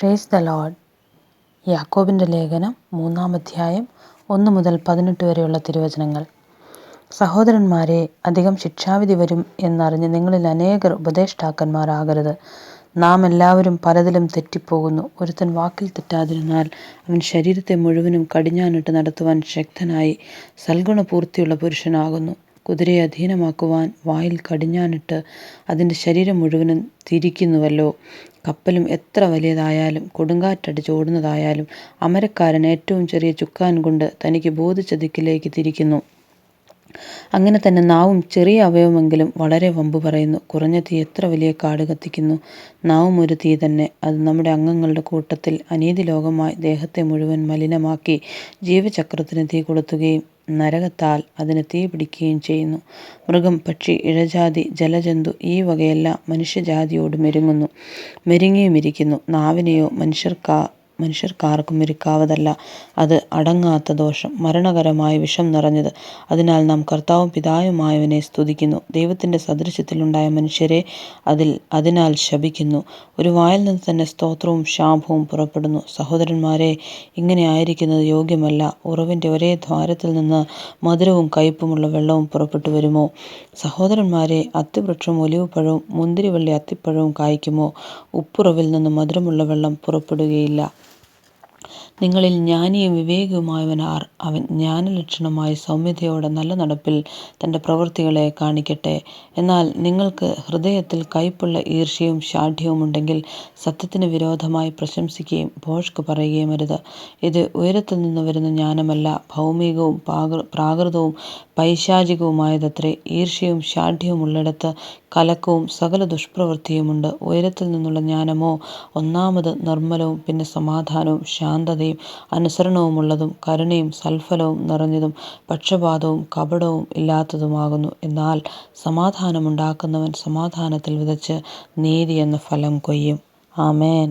Praise the Lord. യാക്കോബിൻ്റെ ലേഖനം 3-ാം അധ്യായം 1 മുതൽ 18 വരെയുള്ള തിരുവചനങ്ങൾ. സഹോദരന്മാരെ, അധികം ശിക്ഷാവിധി വരും എന്നറിഞ്ഞ് നിങ്ങളിൽ അനേകർ ഉപദേഷ്ടാക്കന്മാരാകരുത്. നാം എല്ലാവരും പലതിലും തെറ്റിപ്പോകുന്നു. ഒരുത്തൻ വാക്കിൽ തെറ്റാതിരുന്നാൽ അവൻ ശരീരത്തെ മുഴുവനും കടിഞ്ഞാണിട്ട് നടത്തുവാൻ ശക്തനായി സൽഗുണപൂർത്തിയുള്ള പുരുഷനാകുന്നു. കുതിരയെ അധീനമാക്കുവാൻ വായിൽ കടിഞ്ഞാണിട്ട് അതിൻ്റെ ശരീരം മുഴുവനും തിരിക്കുന്നുവല്ലോ. കപ്പലും എത്ര വലിയതായാലും കൊടുങ്കാറ്റടിച്ച് ഓടുന്നതായാലും അമരക്കാരൻ ഏറ്റവും ചെറിയ ചുക്കാൻ കൊണ്ട് തനിക്ക് ബോധിച്ച ദിക്കിലേക്ക് തിരിക്കുന്നു. അങ്ങനെ തന്നെ നാവും ചെറിയ അവയവമെങ്കിലും വളരെ വമ്പ് പറയുന്നു. കുറഞ്ഞ തീ എത്ര വലിയ കാട് കത്തിക്കുന്നു. നാവും ഒരു തീ തന്നെ. അത് നമ്മുടെ അംഗങ്ങളുടെ കൂട്ടത്തിൽ അനീതി ലോകമായി ദേഹത്തെ മുഴുവൻ മലിനമാക്കി ജീവചക്രത്തിന് തീ കൊളുത്തുകയും നരകത്താൽ അതിന് തീ പിടിക്കുകയും ചെയ്യുന്നു. മൃഗം, പക്ഷി, ഇഴജാതി, ജലജന്തു ഈ വകയെല്ലാം മനുഷ്യജാതിയോട് മെരുങ്ങിയും ഇരിക്കുന്നു. നാവിനെയോ മനുഷ്യർക്കാർക്കും മെരുക്കാവതല്ല. അത് അടങ്ങാത്ത ദോഷം, മരണകരമായ വിഷം നിറഞ്ഞത്. അതിനാൽ നാം കർത്താവും പിതാവുമായവനെ സ്തുതിക്കുന്നു. ദൈവത്തിൻ്റെ സദൃശ്യത്തിലുണ്ടായ മനുഷ്യരെ അതിനാൽ ശപിക്കുന്നു. ഒരു വായിൽ നിന്ന് തന്നെ സ്തോത്രവും ശാപവും പുറപ്പെടുന്നു. സഹോദരന്മാരെ, ഇങ്ങനെ ആയിരിക്കുന്നത് യോഗ്യമല്ല. ഉറവിൻ്റെ ഒരേ ദ്വാരത്തിൽ നിന്ന് മധുരവും കയ്പുമുള്ള വെള്ളവും പുറപ്പെട്ടു വരുമോ? സഹോദരന്മാരെ, അത്തിവൃക്ഷവും ഒലിവുപഴവും മുന്തിരിവള്ളി അത്തിപ്പഴവും കായ്ക്കുമോ? ഉപ്പുറവിൽ നിന്ന് മധുരമുള്ള വെള്ളം പുറപ്പെടുകയില്ല. നിങ്ങളിൽ ജ്ഞാനിയും വിവേകിയുമായവൻ ആർ? അവൻ ജ്ഞാനലക്ഷണമായി സൗമ്യതയോടെ നല്ല നടപ്പിൽ തൻ്റെ പ്രവൃത്തികളെ കാണിക്കട്ടെ. എന്നാൽ നിങ്ങൾക്ക് ഹൃദയത്തിൽ കയ്പുള്ള ഈർഷ്യയും ശാഠ്യവും ഉണ്ടെങ്കിൽ സത്യത്തിന് വിരോധമായി പ്രശംസിക്കുകയും ഭോഷ്ക് പറയുകയും അരുത്. ഇത് ഉയരത്തിൽ നിന്ന് വരുന്ന ജ്ഞാനമല്ല, ഭൗമികവും പ്രാകൃതവും പൈശാചികവുമായതത്രേ. ഈർഷ്യയും ശാഠ്യവും ഉള്ളിടത്ത് കലക്കവും സകല ദുഷ്പ്രവൃത്തിയുമുണ്ട്. ഉയരത്തിൽ നിന്നുള്ള ജ്ഞാനമോ ഒന്നാമത് നിർമ്മലവും, പിന്നെ സമാധാനവും ശാന്തതയും അനുസരണവുമുള്ളതും കരുണയും സൽഫലവും നിറഞ്ഞതും പക്ഷപാതവും കപടവും ഇല്ലാത്തതുമാകുന്നു. എന്നാൽ സമാധാനമുണ്ടാക്കുന്നവൻ സമാധാനത്തിൽ വിതച്ച് നീതി എന്ന ഫലം കൊയ്യും. ആമേൻ.